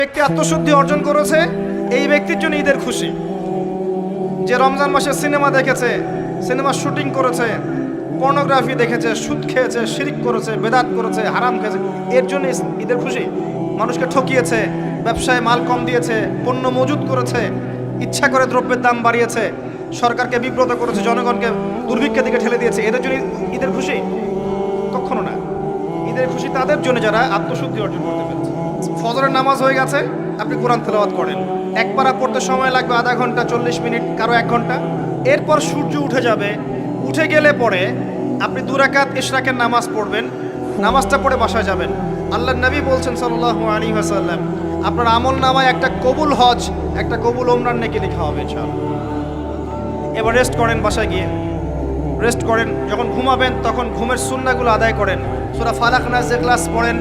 ব্যক্তি আত্মশুদ্ধি অর্জন করেছে, এই ব্যক্তির জন্য ঈদের খুশি। যে রমজান মাসে সিনেমা দেখেছে, সিনেমা শুটিং করেছে, পর্নোগ্রাফি দেখেছে, সুদ খেয়েছে, শিরিক করেছে, বেদাত করেছে, হারাম খেয়েছে, এর জন্য ঈদের খুশি। মানুষকে ঠকিয়েছে, ব্যবসায় মাল কম দিয়েছে, পণ্য মজুত করেছে, ইচ্ছা করে দ্রব্যের দাম বাড়িয়েছে, সরকারকে বিব্রত করেছে, জনগণকে দুর্ভিক্ষের দিকে ঠেলে দিয়েছে, এদের জন্য ঈদের খুশি? কখনো না। ঈদের খুশি তাদের জন্য যারা আত্মশুদ্ধি অর্জন করতে পেরেছে। ফজরের নামাজ হয়ে গেছে, আপনি কোরআন তেলাওয়াত করেন, একবার পড়তে সময় লাগবে আধা ঘন্টা, 40 মিনিট, কারো 1 ঘন্টা। এরপর সূর্য উঠে যাবে, উঠে গেলে পরে আপনি 2 রাকাত ইশরাকের নামাজ পড়বেন, নামাজটা পড়ে বাসায় যাবেন। আল্লাহর নবী বলছেন সাল্লাল্লাহু আলাইহি ওয়াসাল্লাম, আপনার আমল নামায় একটা কবুল হজ, একটা কবুল ওমরার নেকি লেখা হবে ইনশাআল্লাহ। এবার রেস্ট করেন, বাসায় গিয়ে রেস্ট করেন। যখন ঘুমাবেন তখন ঘুমের সুন্নাহগুলো আদায় করেন। সূরা ফালাক নাস ইখলাস পড়েন,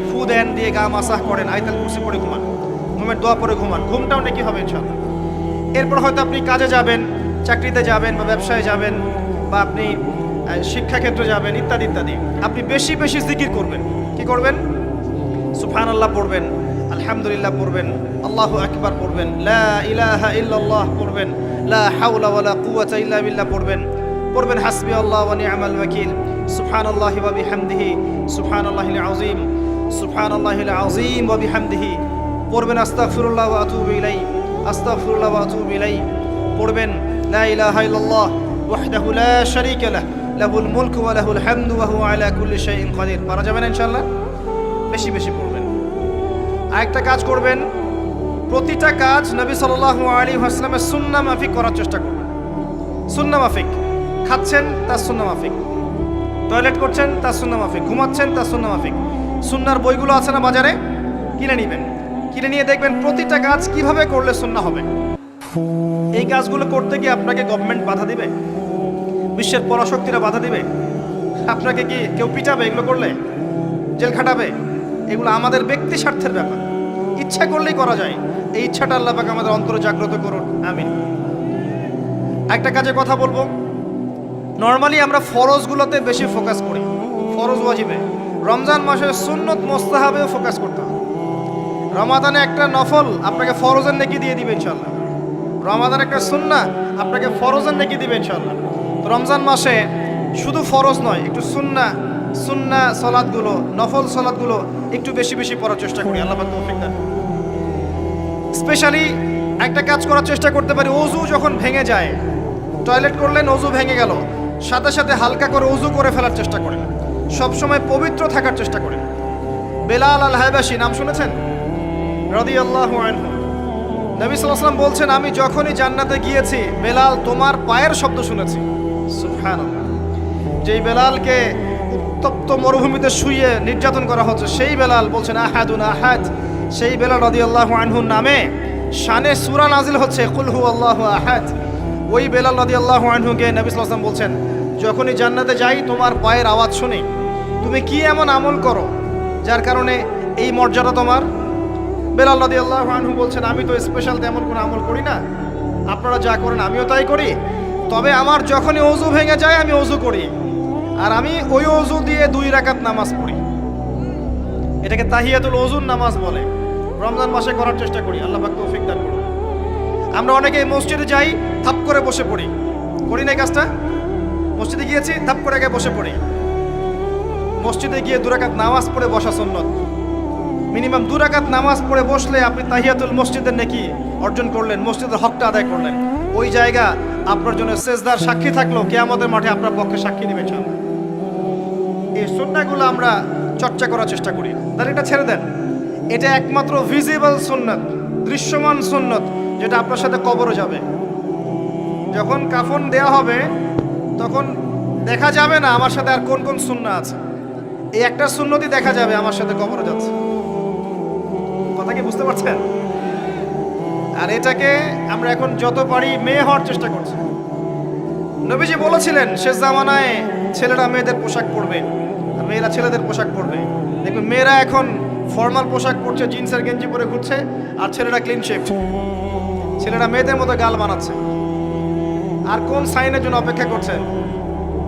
ফু দেন, দিয়ে গা মাসাহ করেন, আয়াতুল কুরসি পড়ে ঘুমান, ঘুমের দোয়া পড়ে ঘুমান, ঘুমটাও নেকি হবে ইনশাআল্লাহ। এরপর হয়তো আপনি কাজে যাবেন, চাকরিতে যাবেন, বা ব্যবসায় যাবেন, বা আপনি শিক্ষাক্ষেত্রে যাবেন, ইত্যাদি ইত্যাদি। আপনি বেশি বেশি জিকির করবেন। কি করবেন? সুবহানাল্লাহ পড়বেন, আলহামদুলিল্লাহ পড়বেন, আল্লাহু আকবার পড়বেন, লা ইলাহা ইল্লাল্লাহ পড়বেন, লা হাওলা ওয়ালা কুওয়াতা ইল্লা বিল্লাহ পড়বেন, পড়বেন হাসবি আল্লাহ ওয়া নি'মাল ওয়াকিল, সুবহানাল্লাহি ওয়া বিহামদিহি, সুবহানাল্লাহিল আযীম, সুবহানাল্লাহিল আযীম ওয়া বিহামদিহি, পড়বেন আস্তাগফিরুল্লাহ ওয়া আতুবু ইলাইহি, আস্তাগফিরুল্লাহ ওয়া আতুবু ইলাইহি, পড়বেন লা ইলাহা ইল্লাল্লাহ ওয়াহদাহু লা শারীকা লাহু লাহুল মুলকু ওয়া লাহুল হামদু ওয়া হুয়া আলা কুল্লি শাইইন কাদির। পারা যাবে না ইনশাআল্লাহ? বেশি বেশি পড়বেন। আরেকটা কাজ করবেন, প্রতিটা কাজ নবী সাল্লাল্লাহু আলাইহি ওয়াসাল্লামের সুন্নাহ মাফিক করার চেষ্টা করবেন। সুন্নাহ মাফিক, খাচ্ছেন তার সুন্নাহ মাফিক, টয়লেট করছেন তার সুন্নাহ মাফিক, ঘুমাচ্ছেন তার সুন্নাহ মাফিক। সুন্নাহর বইগুলো আছে না বাজারে, কিনে নেবেন, কিনে নিয়ে দেখবেন প্রতিটা কাজ কিভাবে করলে সুন্নাহ হবে। এই কাজগুলো করতে গিয়ে আপনাকে গভর্নমেন্ট বাধা দিবে, বিশ্বের পরাশক্তিরা বাধা দিবে, আপনাকে কি কেউ পিটাবে এগুলো করলে, জেল খাটাবে? এগুলো আমাদের ব্যক্তি স্বার্থের ব্যাপার, ইচ্ছা করলেই করা যায়। এই ইচ্ছাটা আল্লাহ পাক আমাদের অন্তরে জাগ্রত করুন, আমিন। একটা কাজে কথা বলবো, নর্মালি আমরা ফরজগুলোতে বেশি ফোকাস করি, ফরজ ওয়াজিবে। রমজান মাসে সুন্নত মুস্তাহাবেও ফোকাস করতে হবে। রমাদানে একটা নফল আপনাকে ফরজের নেকি দিয়ে দিবে ইনশাআল্লাহ, রমাদান একটা সুন্নাহ আপনাকে ফরজের নেকি দিবে ইনশাআল্লাহ। তো রমজান মাসে শুধু ফরজ নয়, একটু সুন্নাহ সালাতগুলো, নফল সালাতগুলো একটু বেশি বেশি পড়ার চেষ্টা করি, আল্লাহ পাক তৌফিক দান। স্পেশালি একটা কাজ করার চেষ্টা করতে পারি, ওযু যখন ভেঙে যায়, টয়লেট করলেন, ওযু ভেঙে গেল, সাথে সাথে হালকা করে ওযু করে ফেলার চেষ্টা করেন, সবসময় পবিত্র থাকার চেষ্টা করেন। বেলাল আল হাবাশী নাম শুনেছেন? রাদিয়াল্লাহু আনহু। নবী সাল্লাল্লাহু আলাইহি ওয়াসাল্লাম বলছেন, আমি যখনই জান্নাতে গিয়েছি বেলাল তোমার পায়ের শব্দ শুনেছি। সুবহানাল্লাহ। যেই বেলালকে উত্তপ্ত মরুভূমিতে শুইয়ে নির্যাতন করা হচ্ছে, সেই বেলাল বলছেন আহাদুন আহাদ, সেই বেলাল রাদিয়াল্লাহু আনহুর নামে শানে সূরা নাজিল হচ্ছে কুল হুয়াল্লাহু আহাদ। ওই বেলাল রাদিয়াল্লাহু আনহুকে নবী সাল্লাল্লাহু আলাইহি ওয়াসাল্লাম বলছেন, যখনই জান্নাতে যাই তোমার পায়ের আওয়াজ শুনি, তুমি কি এমন আমল করো যার কারণে এই মর্যাদা তোমার? বেলাল রাদিয়াল্লাহু আনহু বলছেন, আমি তো স্পেশাল তেমন কোনো আমল করি না, আপনারা যা করেন আমিও তাই করি, তবে আমার যখনই ওযু ভেঙে যায় আমি ওযু করি, আর আমি ওই ওযু দিয়ে 2 রাকাত নামাজ পড়ি। এটাকে তাহিয়াতুল ওযুর নামাজ বলে। রমজান মাসে করার চেষ্টা করি, আল্লাহ পাক তৌফিক দান করুন। আমরা অনেকে মসজিদে যাই, থাপ করে বসে পড়ি, করি না এই কাজটা? মসজিদে গিয়েছি, থাপ করে আগে বসে পড়ি। মসজিদে গিয়ে 2 রাকাত নামাজ পড়ে বসা সুন্নত। মিনিমাম 2 রাকাত নামাজ পড়ে বসলে আপনি তাহিয়াতুল মসজিদের নেকি অর্জন করলেন, মসজিদের হকটা আদায় করলেন। ওই জায়গা আপনার জন্য সেজদার সাক্ষী থাকলো, কিয়ামতের মাঠে আপনার পক্ষে সাক্ষী দিবেন ইনশাআল্লাহ। এই সুন্নাহগুলো আমরা চর্চা করার চেষ্টা করি, তাহলে এটা ছেড়ে দেন। এটা একমাত্র ভিজিবল সুন্নাত, দৃশ্যমান সুন্নাত, যেটা আপনার সাথে কবরে যাবে। যখন কাফন দেয়া হবে তখন দেখা যাবে না আমার সাথে আর কোন কোন সুন্নাহ আছে, এই একটা সুন্নতই দেখা যাবে আমার সাথে কবরে যাচ্ছে। কথা কি বুঝতে পারছেন? আর এটাকে আমরা এখন যত পারি মেয়ে হওয়ার চেষ্টা করছি। নবীজি বলেছিলেন শেষ জামানায় ছেলেরা মেয়েদের পোশাক পরবে আর মেয়েরা ছেলেদের পোশাক পরবে। দেখবেন মেয়েরা এখন ফর্মাল পোশাক পরছে, জিন্সের গেঞ্জি পরে ঘুরছে, আর ছেলেরা ক্লিন শেভ, ছেলেরা মেয়েদের মতো গাল বানাচ্ছে। আর কোন সাইনের জন্য অপেক্ষা করছে?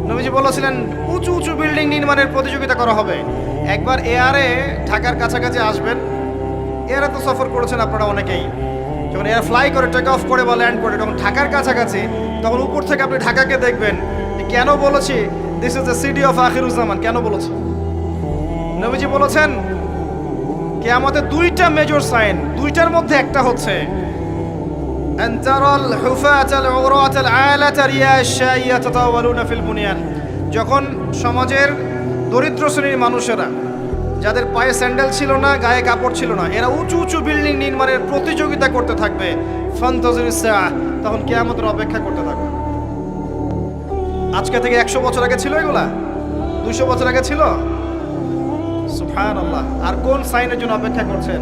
নবীজি বলেছিলেন উঁচু উঁচু বিল্ডিং নির্মাণের প্রতিযোগিতা করা হবে। একবার এয়ারে ঢাকার কাছাকাছি আসবেন, এরা তো সফর করেছেন আপনারা অনেকেই, যখন এরা ফ্লাই করে টেক অফ করে বা ল্যান্ড করে তখন ঢাকার কাছাকাছি, তখন উপর থেকে আপনি ঢাকাকে দেখবেন। কেন বলেছি this is the city of Akhiruzzaman? কেন বলেছি? নবীজি বলেছেন কিয়ামতের দুইটা মেজর সাইন, দুইটার মধ্যে একটা হচ্ছে আনতারাল হুফাতাল উরাতাল আলাতা রিয়াশাইয়া তাতাওয়ালুনা ফিল বুনিয়ান। যখন সমাজের দরিদ্র শ্রেণীর মানুষেরা, যাদের পায়ে স্যান্ডেল ছিল না, গায়ে কাপড় ছিল না, এরা উঁচু উঁচু বিল্ডিং নির্মাণের প্রতিযোগিতা করতে থাকবে, ফান্তাজিরিস সাআহ, তখন কিয়ামতের অপেক্ষা করতে থাকবে। আজকে থেকে 100 বছর আগে ছিল এগুলা? 200 বছর আগে ছিল? সুবহানাল্লাহ। আর কোন সাইনের জন্য অপেক্ষা করছেন?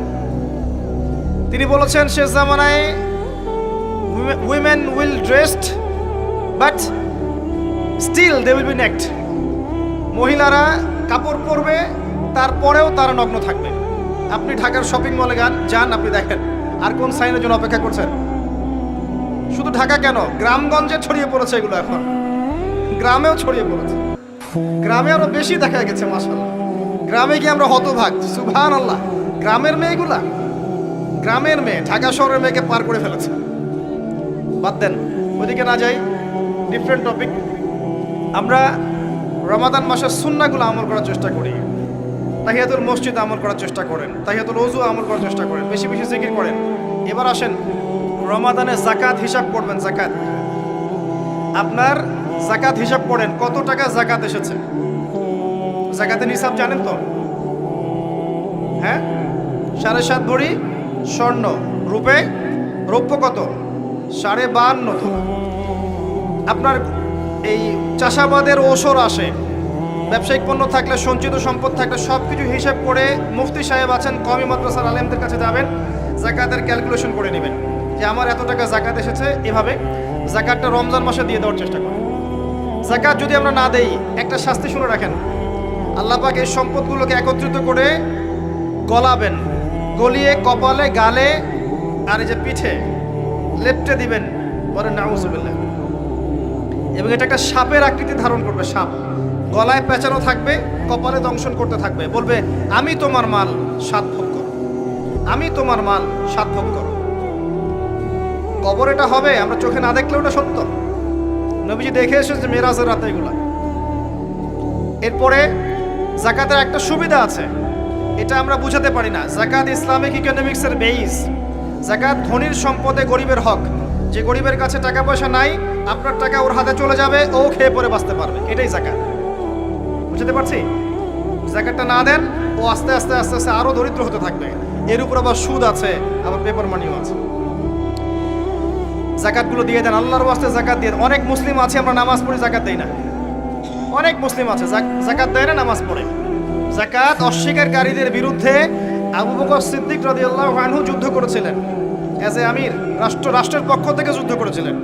তিনি বলেছেন শেষ জামানায় women will dressed but still they will be naked. মহিলারা কাপড় পরবে, তারপরেও তারা নগ্ন থাকবে। আপনি ঢাকার শপিং মলে যান, আপনি দেখেন। আর কোন সাইনের জন্য অপেক্ষা করছেন? শুধু ঢাকা কেন, গ্রামগঞ্জে ছড়িয়ে পড়েছে এগুলো, এখন গ্রামেও ছড়িয়ে পড়েছে। গ্রামে আরো বেশি দেখা গেছে মাশাআল্লাহ। গ্রামে গিয়ে আমরা হতভাগ, সুবহানাল্লাহ। গ্রামের মেয়েগুলা, গ্রামের মেয়ে ঢাকা শহরের মেয়েকে পার করে ফেলেছে। বাদ দেন, ওইদিকে না যাই, ডিফারেন্ট টপিক। আমরা রমাদান মাসের সুন্নাহগুলো আমল করার চেষ্টা করি। তাহিয়াতুল মসজিদ আমল করার চেষ্টা করেন, তাহিয়াতুল ওযু আমল করার চেষ্টা করেন, বেশি বেশি জিকির করেন। এবার আসেন রমাদানে যাকাত হিসাব করবেন। যাকাত, আপনার যাকাত হিসাব করেন, কত টাকা যাকাত এসেছে। যাকাতের হিসাব জানেন তো? হ্যাঁ, 7.5 ভরি স্বর্ণ, রৌপ্য কত? 52.5 তো। আপনার এই চাষাবাদের ওসর আসে, ব্যবসায়িক পণ্য থাকলে, সঞ্চিত সম্পদ থাকলে সব কিছু হিসাব করে মুফতি সাহেব আছেন, কওমি মাদ্রাসার আলেমদের কাছে যাবেন, যাকাতের ক্যালকুলেশন করে নেবেন যে আমার এত টাকা যাকাত এসেছে। এভাবে যাকাতটা রমজান মাসে দিয়ে দেওয়ার চেষ্টা করেন। যাকাত যদি আমরা না দেই, একটা শাস্তি শুনে রাখেন, আল্লাহ পাক এই সম্পদগুলোকে একত্রিত করে গলাবেন, গলিয়ে কপালে, গালে আর এই যে পিঠে লেপটে দিবেন, বলেন নাউজুবিল্লাহ। এবং এটা একটা সাপের আকৃতি ধারণ করবে, সাপ গলায় পেঁচানো থাকবে, কপালে দংশন করতে থাকবে, বলবে আমি তোমার মাল 7 ভাগ করো, আমি তোমার মাল 7 ভাগ করো। কবর এটা হবে, আমরা চোখে না দেখলেও ওটা সত্য। নবীজি দেখে এসেছে মেরাজের রাতে এগুলা। এরপরে যাকাতের একটা সুবিধা আছে, এটা আমরা বুঝাতে পারি না। যাকাত ইসলামিক ইকোনমিক্সের বেইস। যাকাত ধনীর সম্পদে গরিবের হক। যে গরিবের কাছে টাকা পয়সা নাই, আপনার টাকা ওর হাতে চলে যাবে, ও খেয়ে পরে বাঁচতে পারবে, এটাই যাকাত। বুঝতে পারছি? যাকাতটা না দেন, ও আস্তে আস্তে আস্তে আস্তে আরো দরিদ্র হতে থাকবে। এর উপর আবার সুদ আছে, আবার পেপার মানিও আছে। যাকাতগুলো দিয়ে দেন, আল্লাহর ওয়াস্তে যাকাত দিয়ে দেন। অনেক মুসলিম আছে আমরা নামাজ পড়ি, যাকাত দেই না। অনেক মুসলিম আছে যাকাত দেয় না, নামাজ পড়ে। যাকাত অস্বীকারীদের বিরুদ্ধে আবু বকর সিদ্দিক রাদিয়াল্লাহু আনহু যুদ্ধ করেছিলেন, এজ এ আমির, রাষ্ট্রের পক্ষ থেকে যুদ্ধ করেছিলেন।